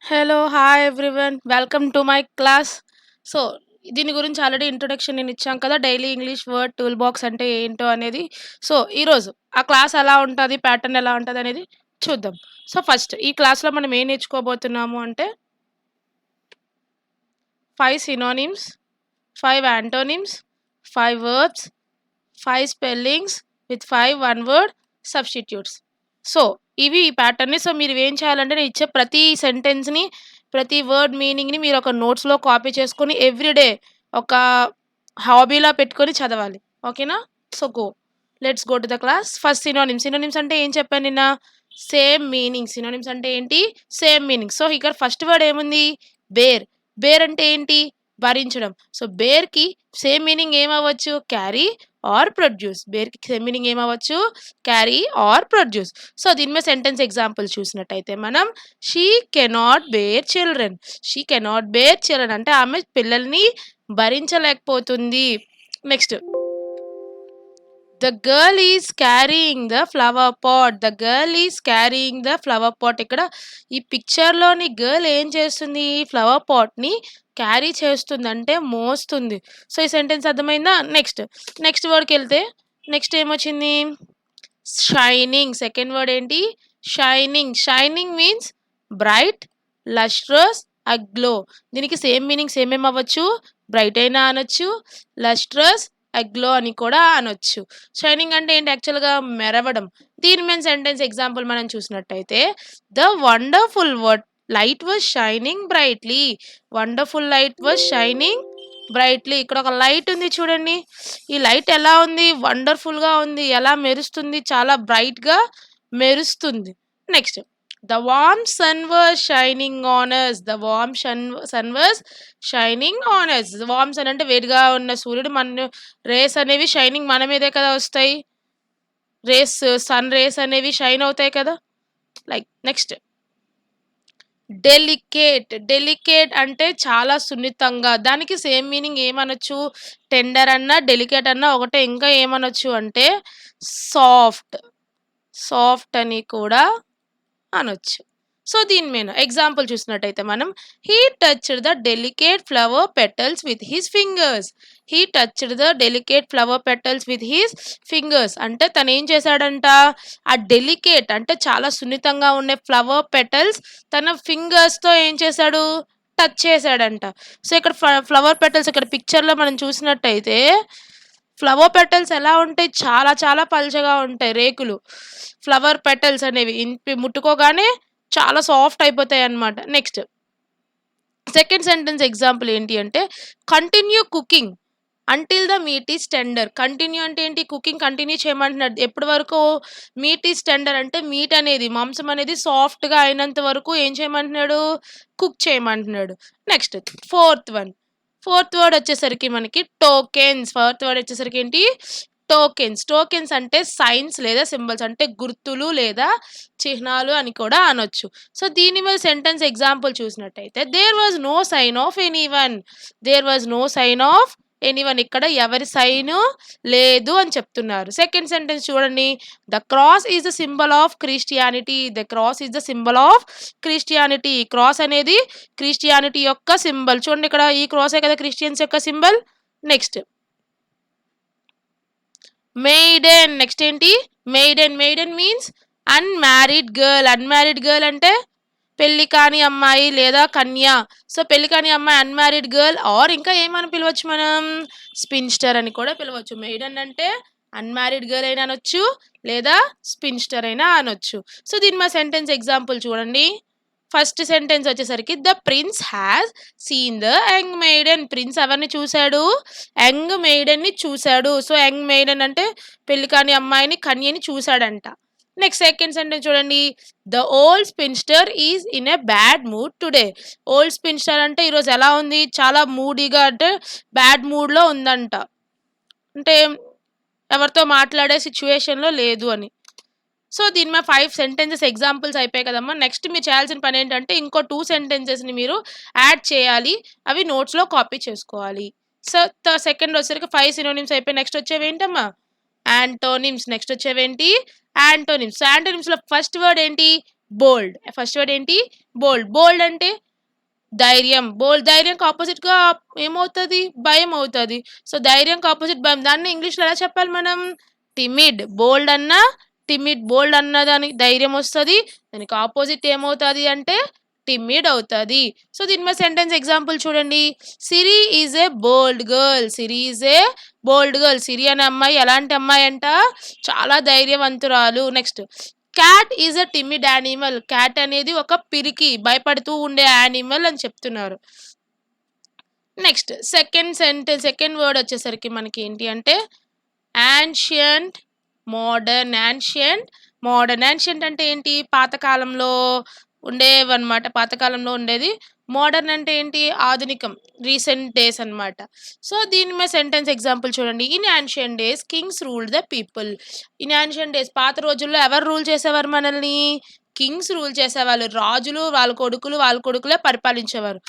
Hello! Hi everyone. Welcome to my class. So, దీని గురించి already introduction నేనిచ్చాం కదా! Daily English word tool box అంటే ఏంటో అనేది. సో, ఈరోజు ఆ క్లాస్ ఎలా ఉంటది, ప్యాటర్న్ ఎలా ఉంటదనేది చూద్దాం. సో, ఫస్ట్ ఈ క్లాస్‌లో మనం ఏం నేర్చుకోబోతున్నాము అంటే 5 synonyms, 5 antonyms, 5 verbs, 5 spellings with 5 one word substitutes. So, ఇవి ఈ ప్యాటర్న్‌ని. సో, మీరు ఏం చేయాలంటే నేను ఇచ్చే ప్రతి సెంటెన్స్‌ని, ప్రతి వర్డ్ మీనింగ్‌ని మీరు ఒక నోట్స్‌లో కాపీ చేసుకొని ఎవ్రీడే ఒక హాబీలా పెట్టుకొని చదవాలి. ఓకేనా? So, let's go to the class. First synonyms. Synonyms అంటే ఏం చెప్పాను నిన్న? Same meaning. సినోనిమ్స్ అంటే ఏంటి? Same meaning. సో, ఇక్కడ ఫస్ట్ వర్డ్ ఏముంది? బేర్. బేర్ అంటే ఏంటి? భరించడం. సో, బేర్‌కి సేమ్ మీనింగ్ ఏమవ్వచ్చు? Carry or produce. బేర్‌కి సేమ్ మీనింగ్ ఏమవ్వచ్చు? Carry or produce. సో, దీని మీద సెంటెన్స్ ఎగ్జాంపుల్ చూసినట్టయితే మనం she cannot bear children. She cannot bear children అంటే ఆమె పిల్లల్ని భరించలేకపోతుంది. Next the girl is carrying the flower pot. The girl is carrying the flower pot. ఇక్కడ ఈ పిక్చర్‌లోని గర్ల్ ఏం చేస్తుంది? ఫ్లవర్ పాట్‌ని క్యారీ చేస్తుంది అంటే మోస్తుంది. సో, ఈ సెంటెన్స్ అర్థమైందా? నెక్స్ట్ వర్డ్‌కెళ్తే నెక్స్ట్ ఏమొచ్చింది? షైనింగ్. సెకండ్ వర్డ్ ఏంటి? Shining. Shining means bright, lustrous, aglow. దీనికి సేమ్ మీనింగ్స్ ఏమేమవ్వచ్చు? బ్రైట్ అయినా అనొచ్చు, లస్ట్రస్, అగ్లో అని కూడా అనొచ్చు. షైనింగ్ అంటే ఏంటి? యాక్చువల్‌గా మెరవడం. దీని మీద సెంటెన్స్ ఎగ్జాంపుల్ మనం చూసినట్టయితే the wonderful light was shining brightly. Wonderful light was shining brightly. ఇక్కడ ఒక లైట్ ఉంది చూడండి. ఈ లైట్ ఎలా ఉంది? వండర్‌ఫుల్‌గా ఉంది. ఎలా మెరుస్తుంది? చాలా బ్రైట్‌గా మెరుస్తుంది. Next the warm sun was shining on us. The warm sun was shining on us. Warm sun అంటే వేడిగా ఉన్న సూర్యుడు రేస్ అనేవి షైనింగ్ మన మీదే కదా వస్తాయి. సన్ రేస్ అనేవి షైన్ అవుతాయి కదా! Next delicate. డెలికేట్ అంటే చాలా సున్నితంగా. దానికి సేమ్ మీనింగ్ ఏమనొచ్చు? టెండర్ అన్నా, డెలికేట్ అన్నా ఒకటే. ఇంకా ఏమనొచ్చు అంటే సాఫ్ట్. సాఫ్ట్ అని కూడా అనొచ్చు. సో, దీని మీద ఎగ్జాంపుల్ చూసినట్టయితే మనం he touched the delicate flower petals with his fingers. He touched the delicate flower petals with his fingers అంటే తనేం చేశాడంట? ఆ డెలికేట్ అంటే చాలా సున్నితంగా ఉండే ఫ్లవర్ పెటల్స్ తన ఫింగర్స్‌తో ఏం చేశాడు? టచ్ చేశాడంట. సో, ఇక్కడ ఫ్లవర్ పెటల్స్ ఇక్కడ పిక్చర్‌లో మనం చూసినట్టయితే ఫ్లవర్ పెటల్స్ ఎలా ఉంటాయి? చాలా చాలా పల్చగా ఉంటాయి రేకులు. ఫ్లవర్ పెటల్స్ అనేవి ముట్టుకోగానే చాలా సాఫ్ట్ అయిపోతాయన్నమాట. నెక్స్ట్ సెకండ్ సెంటెన్స్ ఎగ్జాంపుల్ ఏంటి అంటే continue cooking until the meat is tender. Continue అంటే ఏంటి? కుకింగ్ కంటిన్యూ చేయమంటున్నాడు. ఎప్పటి వరకు? మీట్ ఈస్ టెండర్ అంటే మీట్ అనేది మాంసం అనేది సాఫ్ట్‌గా అయినంత వరకు ఏం చేయమంటున్నాడు? కుక్ చేయమంటున్నాడు. Next fourth one. Fourth word వచ్చేసరికి మనకి టోకెన్స్. ఫోర్త్ వర్డ్ వచ్చేసరికి ఏంటి? టోకెన్స్. టోకెన్స్ అంటే సైన్స్ లేదా సింబల్స్ అంటే గుర్తులు లేదా చిహ్నాలు అని కూడా అనొచ్చు. సో, దీని మీద సెంటెన్స్ ఎగ్జాంపుల్ చూసినట్టయితే there was no sign of anyone. There was no sign of anyone. ఇక్కడ ఎవరి సైను లేదు అని చెప్తున్నారు. సెకండ్ సెంటెన్స్ చూడండి. The cross is the symbol of Christianity. The cross is the symbol of Christianity. Cross అనేది Christianity యొక్క symbol. చూడండి ఇక్కడ ఈ క్రాసే కదా క్రిస్టియన్స్ యొక్క సింబల్. Next maiden. నెక్స్ట్ ఏంటి? Maiden. Maiden means unmarried girl. Unmarried girl అంటే పెళ్లి కాని అమ్మాయి లేదా కన్య. సో, పెళ్లి కాని అమ్మాయి అన్‌మ్యారీడ్ గర్ల్ ఆర్ ఇంకా ఏమని పిలవచ్చు మనం? స్పిన్‌స్టర్ అని కూడా పిలవచ్చు. మెయిడెన్ అంటే అన్‌మ్యారీడ్ గర్ల్ అయినా అనొచ్చు లేదా స్పిన్‌స్టర్ అయినా అనొచ్చు. సో, దీని మా సెంటెన్స్ ఎగ్జాంపుల్ చూడండి. ఫస్ట్ సెంటెన్స్ వచ్చేసరికి the prince has seen the young maiden. Prince ఎవరిని చూశాడు? యంగ్ మెయిడెన్‌ని చూశాడు. సో, యంగ్ మెయిడెన్ అంటే పెళ్లి కాని అమ్మాయిని కన్యని చూశాడంట. నెక్స్ట్ సెకండ్ సెంటెన్స్ చూడండి. The old spinster is in a bad mood today. Old spinster అంటే ఈరోజు ఎలా ఉంది? చాలా మూడీగా అంటే బ్యాడ్ మూడ్‌లో ఉందంట. అంటే ఎవరితో మాట్లాడే సిట్యుయేషన్‌లో లేదు అని. సో, దీని మీద 5 సెంటెన్సెస్ ఎగ్జాంపుల్స్ అయిపోయాయి కదమ్మా! నెక్స్ట్ మీరు చేయాల్సిన పనేంటంటే ఇంకో 2 సెంటెన్సెస్‌ని మీరు యాడ్ చేయాలి. అవి నోట్స్‌లో కాపీ చేసుకోవాలి. సో, సెకండ్ వచ్చేసరికి 5 సినోనిమ్స్ అయిపోయాయి. నెక్స్ట్ వచ్చేవేంటమ్మా? యాంటోనిమ్స్. నెక్స్ట్ వచ్చేవేంటి? యాంటోనిమ్స్. యాంటోనిమ్స్‌లో ఫస్ట్ వర్డ్ ఏంటి? బోల్డ్. ఫస్ట్ వర్డ్ ఏంటి? బోల్డ్. బోల్డ్ అంటే ధైర్యం. ధైర్యంకి ఆపోజిట్‌గా ఏమవుతది? భయం అవుతది. సో, ధైర్యంకి ఆపోజిట్ భయం. దాన్ని ఇంగ్లీష్‌లో ఎలా చెప్పాలి మనం? టిమిడ్. బోల్డ్ అన్నా టిమిడ్. బోల్డ్ అన్న దానికి ధైర్యం వస్తది. దానికి ఆపోజిట్ ఏమవుతది అంటే టిమిడ్ అవుతది. సో, దీని మీద సెంటెన్స్ ఎగ్జాంపుల్ చూడండి. Siri is a bold girl. Siri is a bold girl. Siri అనే అమ్మాయి ఎలాంటి అమ్మాయి అంట? చాలా ధైర్యవంతురాలు. Next cat is a timid animal. Cat అనేది ఒక పిరికి, భయపడుతూ ఉండే యానిమల్ అని చెప్తున్నారు. నెక్స్ట్ సెకండ్ వర్డ్ వచ్చేసరికి మనకి ఏంటి అంటే యాన్షియంట్, మోడర్న్. యాన్షియంట్ అంటే ఏంటి? పాతకాలంలో ఉండేవన్నమాట. పాతకాలంలో ఉండేది. మోడర్న్ అంటే ఏంటి? ఆధునికం, రీసెంట్ డేస్ అన్నమాట. సో, దీని మీద సెంటెన్స్ ఎగ్జాంపుల్ చూడండి. In ancient days Kings ruled the people. In ancient days పాత రోజుల్లో ఎవరు రూల్ చేసేవారు మనల్ని? కింగ్స్ రూల్ చేసేవాళ్ళు. రాజులు వాళ్ళ కొడుకులే పరిపాలించేవారు.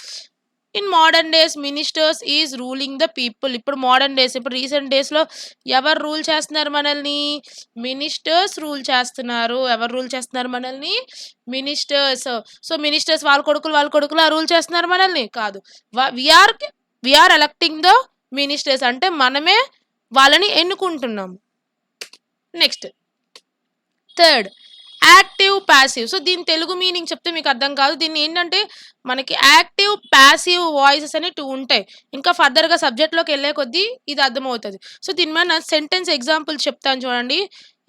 In modern days ministers is ruling the people. ఇప్పుడు మోడర్న్ డేస్, ఇప్పుడు రీసెంట్ డేస్‌లో ఎవరు రూల్ చేస్తున్నారు మనల్ని? మినిస్టర్స్ రూల్ చేస్తున్నారు. ఎవరు రూల్ చేస్తున్నారు మనల్ని? మినిస్టర్స్. సో, మినిస్టర్స్ వాళ్ళ కొడుకులా రూల్ చేస్తున్నారు మనల్ని? కాదు. We are electing the ministers. అంటే మనమే వాళ్ళని ఎన్నుకుంటున్నాం. Next third active, passive. So, దీని తెలుగు మీనింగ్ చెప్తే మీకు అర్థం కాదు. దీన్ని ఏంటంటే మనకి యాక్టివ్, ప్యాసివ్ వాయిసెస్ అని 2 ఉంటాయి. ఇంకా ఫర్దర్‌గా సబ్జెక్ట్‌లోకి వెళ్ళే కొద్దీ ఇది అర్థమవుతది. సో, దీని మీద సెంటెన్స్ ఎగ్జాంపుల్ చెప్తాను చూడండి.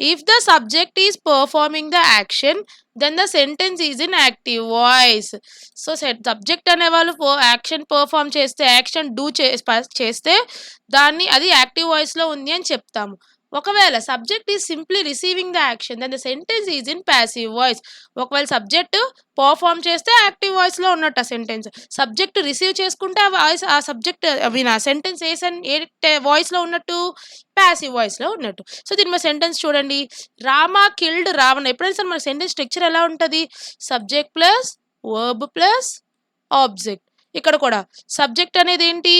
If the subject is performing the action then the sentence is in active voice. So, subject అనేవాళ్ళు యాక్షన్ పెర్ఫార్మ్ చేస్తే, యాక్షన్ చేస్తే దాన్ని అది యాక్టివ్ వాయిస్‌లో ఉంది అని చెప్తాము. ఒకవేళ subject is simply receiving the action then the sentence is in passive voice. ఒకవేళ సబ్జెక్ట్ పర్ఫార్మ్ చేస్తే యాక్టివ్ వాయిస్‌లో ఉన్నట్టు ఆ సెంటెన్స్. సబ్జెక్ట్ రిసీవ్ చేసుకుంటే ఆ సబ్జెక్ట్ ఆ సెంటెన్స్ ఏ వాయిస్‌లో ఉన్నట్టు? ప్యాసివ్ వాయిస్‌లో ఉన్నట్టు. సో, దీని మీద సెంటెన్స్ చూడండి. రామ కిల్డ్ రావణ. ఎప్పుడైనా సరే మన సెంటెన్స్ స్ట్రక్చర్ ఎలా ఉంటది? Subject plus verb plus object. ఇక్కడ కూడా సబ్జెక్ట్ అనేది ఏంటి?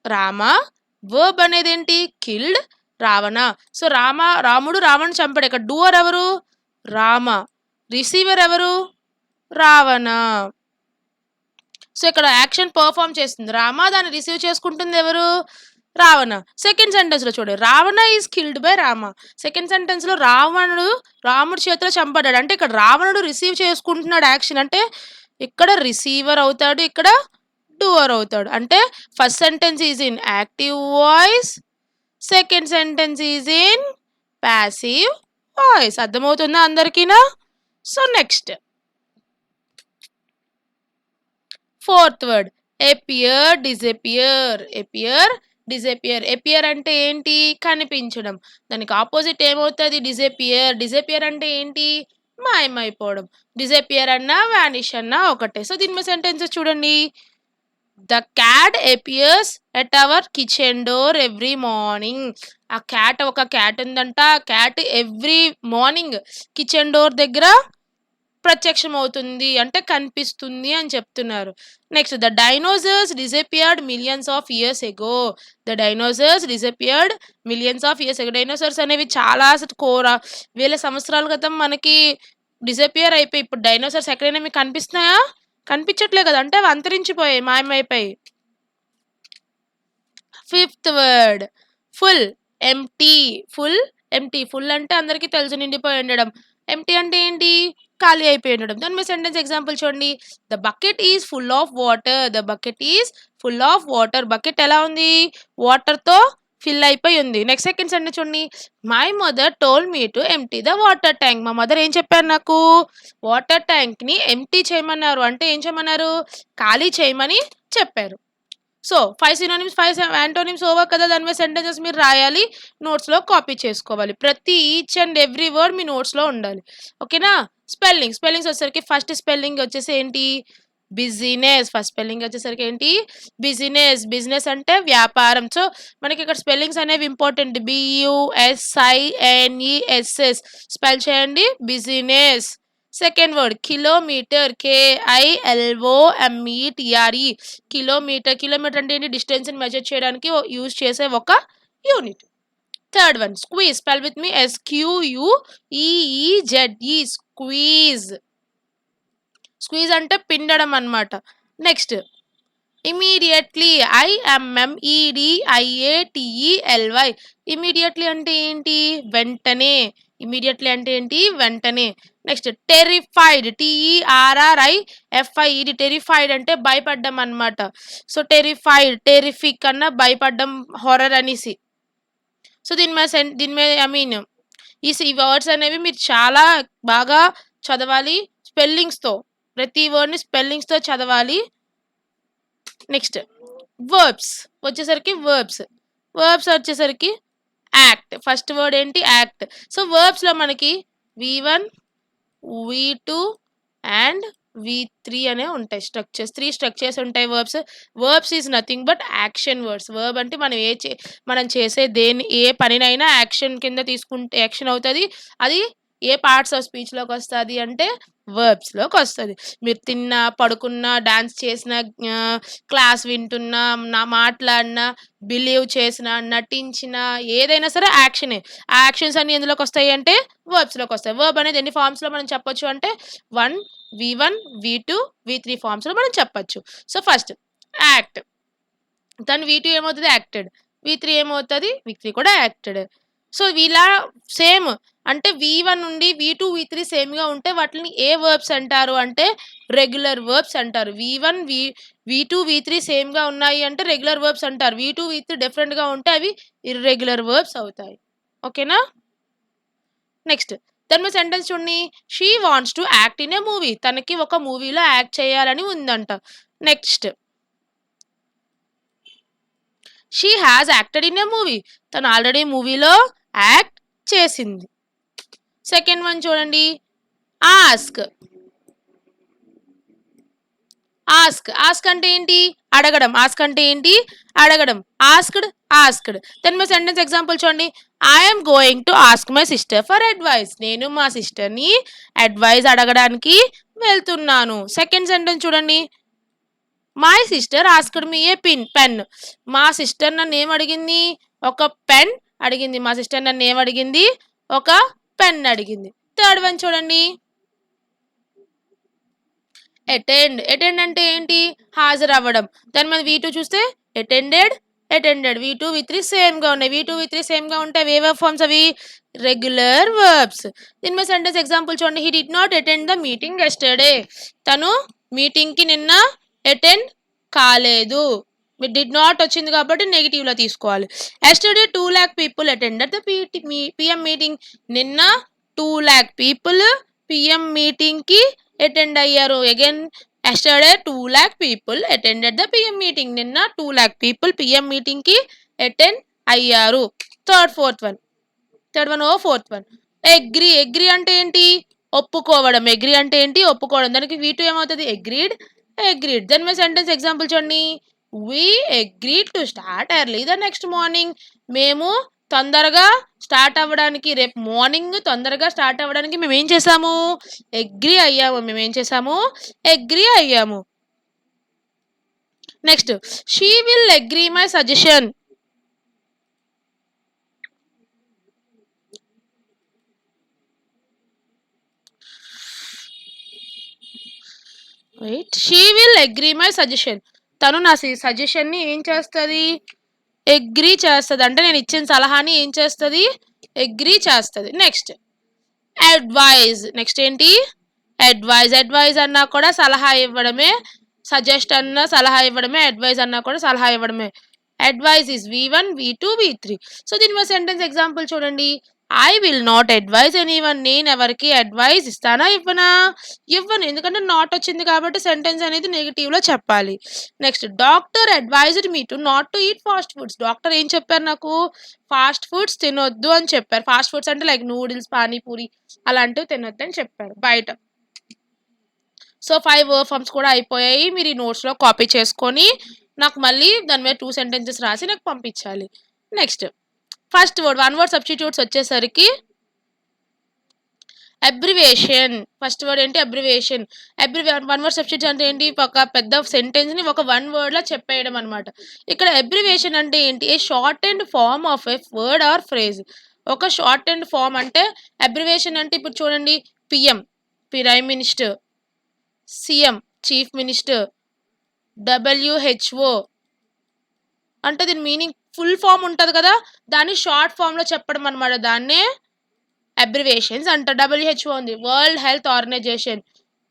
రామ. వర్బ్ అనేది ఏంటి? కిల్డ్ రావణ. సో, రాముడు రావణ్ణి చంపాడు. ఇక్కడ డూవర్ ఎవరు? రామ. రిసీవర్ ఎవరు? రావణ. సో, ఇక్కడ యాక్షన్ పర్ఫార్మ్ చేస్తుంది రామ, దాన్ని రిసీవ్ చేసుకుంటుంది ఎవరు? రావణ. సెకండ్ సెంటెన్స్‌లో చూడండి. Ravana is killed by Rama. Second సెంటెన్స్‌లో రాముడి చేతిలో చంపడ్డాడు. అంటే ఇక్కడ రావణుడు రిసీవ్ చేసుకుంటున్నాడు యాక్షన్. అంటే ఇక్కడ రిసీవర్ అవుతాడు, ఇక్కడ డూవర్ అవుతాడు. అంటే first sentence is in active voice, second sentence is in passive voice. అర్థమవుతుందా అందరికీనా? So, next fourth word appear, disappear. Appear అంటే ఏంటి? కనిపించడం. దానికి ఆపోజిట్ ఏమవుతుంది? డిసపియర్ అంటే ఏంటి? మాయమైపోవడం. డిసపియర్ అన్నా వానిష్ అన్నా ఒకటే. సో, దీని మీద సెంటెన్సెస్ చూడండి. The cat appears at our kitchen door every morning. ఒక క్యాట్ ఉందంట. ఆ cat every morning kitchen door దగ్గర ప్రత్యక్షం అవుతుంది, అంటే కనిపిస్తుంది అని చెప్తున్నారు. Next the dinosaurs disappeared millions of years ago. Dinosaurs అనేవి చాలా వేల సంవత్సరాల క్రితం మనకి డిసపియర్ అయిపోయి, ఇప్పుడు డైనోసార్స్ ఎక్కడైనా మీకు కనిపిస్తున్నాయా? కనిపించట్లే కదా. అంటే అవి అంతరించిపోయాయి, మాయమైపోయాయి. Fifth word full. ఫుల్ అంటే అందరికీ తెలుసు, నిండిపోయి ఉండడం. ఎంప్టీ అంటే ఏంటి? ఖాళీ అయిపోయి ఉండడం. దాని మీద సెంటెన్స్ ఎగ్జాంపుల్ చూడండి. The bucket is full of water. Bucket ఎలా ఉంది? వాటర్‌తో ఫిల్ అయిపోయి ఉంది. నెక్స్ట్ సెకండ్ సెంటెన్స్ చూడండి. My mother told me to empty the water tank. మా మదర్ ఏం చెప్పారు నాకు? వాటర్ ట్యాంక్‌ని ఎంప్టీ చేయమన్నారు. అంటే ఏం చేయమన్నారు? ఖాళీ చేయమని చెప్పారు. సో, 5 సినోనిమ్స్, 5 యాంటోనిమ్స్ ఓవర్ కదా. దాని మీద సెంటెన్సెస్ మీరు రాయాలి, నోట్స్‌లో కాపీ చేసుకోవాలి. ప్రతి ఈచ్ అండ్ ఎవ్రీ వర్డ్ మీ నోట్స్‌లో ఉండాలి. ఓకేనా? స్పెల్లింగ్స్ వచ్చేసరికి ఫస్ట్ స్పెల్లింగ్ వచ్చేసి ఏంటి? బిజినెస్. ఫస్ట్ స్పెల్లింగ్ వచ్చేసరికి ఏంటి? బిజినెస్ అంటే వ్యాపారం. సో, మనకి ఇక్కడ స్పెల్లింగ్స్ అనేవి ఇంపార్టెంట్. BUSINESS స్పెల్ చేయండి, business. Second word kilometre. KILOMETRE kilometre అంటే ఏంటి? డిస్టెన్స్‌ని మెజర్ చేయడానికి యూజ్ చేసే ఒక unit. Third one squeeze. Spell with me SQUEEZE squeeze. Squeeze అంటే పిండడం అన్నమాట. నెక్స్ట్ ఇమ్మీడియేట్‌లీ IMMEDIATELY ఇమ్మీడియేట్‌లీ అంటే ఏంటి? వెంటనే. ఇమ్మీడియేట్‌లీ అంటే ఏంటి? వెంటనే. నెక్స్ట్ టెర్రిఫైడ్ TERRIFIED టెర్రిఫైడ్ అంటే భయపడ్డం అన్నమాట. సో టెర్రిఫైడ్, టెర్రిఫిక్ అన్న భయపడ్డం హారర్ అనేసి. సో దీని మీద ఐ మీన్ ఈ వర్డ్స్ అనేవి మీరు చాలా బాగా చదవాలి స్పెల్లింగ్స్‌తో. ప్రతి వర్డ్‌ని స్పెల్లింగ్స్‌తో చదవాలి. నెక్స్ట్ వర్బ్స్ వచ్చేసరికి యాక్ట్. ఫస్ట్ వర్డ్ ఏంటి? యాక్ట్. సో వర్బ్స్‌లో మనకి V1, V2 అండ్ V3 అనే ఉంటాయి స్ట్రక్చర్స్. 3 స్ట్రక్చర్స్ ఉంటాయి verbs. Verbs is nothing but action words. Verb అంటే మనం చేసే ఏ పనినైనా యాక్షన్ కింద తీసుకుంటే యాక్షన్ అవుతది. అది ఏ పార్ట్స్ ఆఫ్ స్పీచ్‌లోకి వస్తది అంటే వర్బ్స్‌లోకి వస్తది. మీరు తిన్నా, పడుకున్నా, డాన్స్ చేసినా, క్లాస్ వింటున్నా, మాట్లాడినా, బిలీవ్ చేసినా, నటించినా ఏదైనా సరే యాక్షనే. ఆ యాక్షన్స్ అన్నీ ఎందులోకి వస్తాయి అంటే వర్బ్స్‌లోకి వస్తాయి. వర్బ్ అనేది ఎన్ని ఫార్మ్స్‌లో మనం చెప్పొచ్చు అంటే V1, V2, V3 ఫార్మ్స్‌లో మనం చెప్పొచ్చు. So first act. దాని V2 ఏమవుతది? యాక్టెడ్. V3 ఏమవుతది? V3 కూడా యాక్టెడ్. సో ఇలా సేమ్ అంటే V1 నుండి V2, V3 సేమ్‌గా ఉంటే వాటిని ఏ వర్బ్స్ అంటారు అంటే రెగ్యులర్ వర్బ్స్ అంటారు. V2, V3 సేమ్‌గా ఉన్నాయి అంటే రెగ్యులర్ వర్బ్స్ అంటారు. V2, V3 డిఫరెంట్‌గా ఉంటే అవి ఇర్రెగ్యులర్ వర్బ్స్ అవుతాయి. ఓకేనా? నెక్స్ట్ దాని మీద సెంటెన్స్ చూడండి. She wants to act in a movie. తనకి ఒక మూవీలో యాక్ట్ చేయాలని ఉందంట. Next she has acted in a movie. తను ఆల్రెడీ మూవీలో యాక్ట్ చేసింది. సెకండ్ వన్ చూడండి. ఆస్క్. ఆస్క్ అంటే ఏంటి? అడగడం. ఆస్క్ అంటే ఏంటి? అడగడం. ఆస్క్డ్. దాని మీద సెంటెన్స్ ఎగ్జాంపుల్ చూడండి. I'm going to ask my sister for advice. నేను మా సిస్టర్ని అడ్వైస్ అడగడానికి వెళ్తున్నాను. సెకండ్ సెంటెన్స్ చూడండి. My sister asked me a pen. మా సిస్టర్ నన్ను ఏం అడిగింది? ఒక పెన్ అడిగింది. మా సిస్టర్ నన్ను ఏం అడిగింది? ఒక పెన్ అడిగింది. థర్డ్ వన్ చూడండి. అటెండ్ అంటే ఏంటి? హాజరవ్వడం. దాని మీద V2 చూస్తే అటెండెడ్. V2, V3 సేమ్‌గా ఉన్నాయి. V2, V3 సేమ్‌గా ఉంటే అవి ఏ వర్బ్ ఫార్మ్స్ అవి? Regular verbs. దీని మీద సెంటెన్స్ ఎగ్జాంపుల్ చూడండి. హి did not attend the meeting yesterday. తను మీటింగ్‌కి నిన్న అటెండ్ కాలేదు. మీరు డిడ్ నాట్ వచ్చింది కాబట్టి నెగెటివ్‌లో తీసుకోవాలి. Yesterday 2 lakh people attended the PM meeting. నిన్న 2 lakh పీపుల్ PM మీటింగ్‌కి అటెండ్ అయ్యారు. Again yesterday 2 lakh people attended the PM meeting. నిన్న 2 lakh people PM మీటింగ్ కి అటెండ్ అయ్యారు. Fourth one fourth one agree అంటే ఏంటి? ఒప్పుకోవడం. అగ్రీ అంటే ఏంటి? ఒప్పుకోవడం. దానికి V2 ఏమవుతుంది? అగ్రీడ్. దాని మీద సెంటెన్స్ ఎగ్జాంపుల్ చూడండి. we agreed to start early the next morning. మేము తొందరగా స్టార్ట్ అవ్వడానికి రేపు మార్నింగ్ తొందరగా స్టార్ట్ అవ్వడానికి మేము ఏం చేసాము? అగ్రీ అయ్యాము. Next she will agree my suggestion. She will agree my suggestion. తను నా సజెషన్ని ఏం చేస్తుంది? అగ్రీ చేస్తుంది. అంటే నేను ఇచ్చిన సలహాని ఏం చేస్తుంది? అగ్రీ చేస్తుంది. Next advise. నెక్స్ట్ ఏంటి? అడ్వైజ్ అన్నా కూడా సలహా ఇవ్వడమే. సజెస్ట్ అన్నా సలహా ఇవ్వడమే. అడ్వైజ్ అన్నా కూడా సలహా ఇవ్వడమే. Advise is V1, V2, V3. So దీని మీద సెంటెన్స్ ఎగ్జాంపుల్ చూడండి. I will not advise anyone. నేను ఎవరికి అడ్వైజ్ ఇస్తానా? ఇవ్వను. ఎందుకంటే నాట్ వచ్చింది కాబట్టి సెంటెన్స్ అనేది నెగిటివ్లో చెప్పాలి. Next doctor advised me to not to eat fast foods. Doctor ఏం చెప్పారు నాకు? ఫాస్ట్ ఫుడ్స్ తినొద్దు అని చెప్పారు. ఫాస్ట్ ఫుడ్స్ అంటే లైక్ నూడిల్స్, పానీపూరి అలాంటివి తినొద్దు అని చెప్పారు బయట. సో 5 వర్బ్ ఫార్మ్స్ కూడా అయిపోయాయి. మీరు ఈ నోట్స్లో కాపీ చేసుకొని నాకు మళ్ళీ దాని మీద 2 సెంటెన్సెస్ రాసి నాకు పంపించాలి. Next first word 1 word substitutes వచ్చేసరికి అబ్రివేషన్. ఫస్ట్ వర్డ్ ఏంటి? అబ్రివేషన్. 1 word సబ్స్టిట్యూట్స్ అంటే ఏంటి? ఒక పెద్ద సెంటెన్స్ని ఒక 1 wordలో చెప్పేయడం అనమాట. ఇక్కడ అబ్రివేషన్ అంటే ఏంటి? A short and form of a word or phrase. ఒక షార్ట్ అండ్ ఫార్మ్ అంటే అబ్రివేషన్ అంటే ఇప్పుడు చూడండి. PM prime minister, CM chief minister, WHO అంటే దీని మీనింగ్ ఫుల్ ఫామ్ ఉంటది కదా! దాన్ని షార్ట్ ఫామ్‌లో చెప్పడం అన్నమాట. దాన్నే అబ్రివియేషన్స్ అంటారు. WHO ఉంది. World health organization.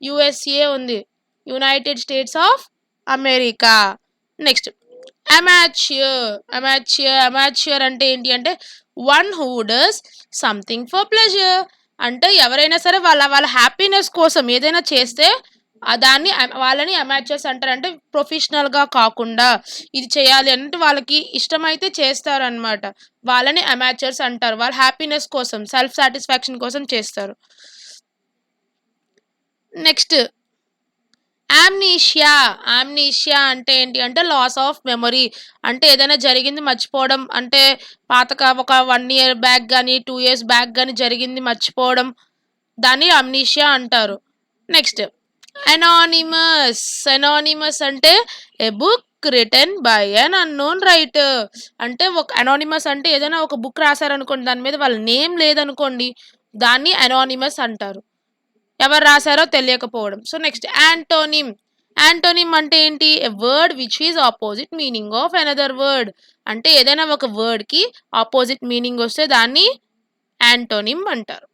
USA ఉంది. United states of America. Next amateur అంటే ఏంటి అంటే one who does something for pleasure. అంటే ఎవరైనా సరే వాళ్ళ వాళ్ళ హ్యాపీనెస్ కోసం ఏదైనా చేస్తే దాన్ని వాళ్ళని అమాచ్యూర్స్ అంటారు. అంటే ప్రొఫెషనల్‌గా కాకుండా ఇది చేయాలి అంటే వాళ్ళకి ఇష్టమైతే చేస్తారనమాట. వాళ్ళని అమాచ్యూర్స్ అంటారు. వాళ్ళ హ్యాపీనెస్ కోసం, సెల్ఫ్ సాటిస్ఫాక్షన్ కోసం చేస్తారు. నెక్స్ట్ యామ్నీషియా అంటే ఏంటి అంటే లాస్ ఆఫ్ మెమరీ. అంటే ఏదైనా జరిగింది మర్చిపోవడం. అంటే ఒక 1 ఇయర్ బ్యాక్ గాని, 2 ఇయర్స్ బ్యాక్ గాని జరిగింది మర్చిపోవడం. దాన్ని అమ్నీషియా అంటారు. నెక్స్ట్ అనానిమస్ అంటే a book written by N unknown writer. అంటే ఒక అనానిమస్ అంటే ఏదైనా ఒక బుక్ రాసారనుకోండి, దాని మీద వాళ్ళ నేమ్ లేదనుకోండి, దాన్ని అనానిమస్ అంటారు. ఎవరు రాసారో తెలియకపోవడం. సో నెక్స్ట్ యాంటోనిమ్ అంటే ఏంటి? A word which is opposite meaning of another word. అంటే ఏదైనా ఒక వర్డ్‌కి ఆపోజిట్ మీనింగ్ వస్తే దాన్ని యాంటోనిమ్ అంటారు.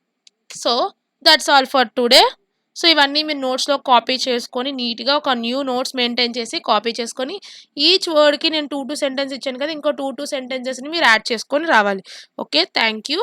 So that's all for today. So ఇవన్నీ మీరు నోట్స్‌లో కాపీ చేసుకొని నీట్‌గా ఒక న్యూ నోట్స్ మెయింటైన్ చేసి కాపీ చేసుకొని ఈచ్ వర్డ్‌కి నేను 2 సెంటెన్స్ ఇచ్చాను కదా! ఇంకో 2 సెంటెన్సెస్‌ని మీరు యాడ్ చేసుకొని రావాలి. ఓకే. Thank you.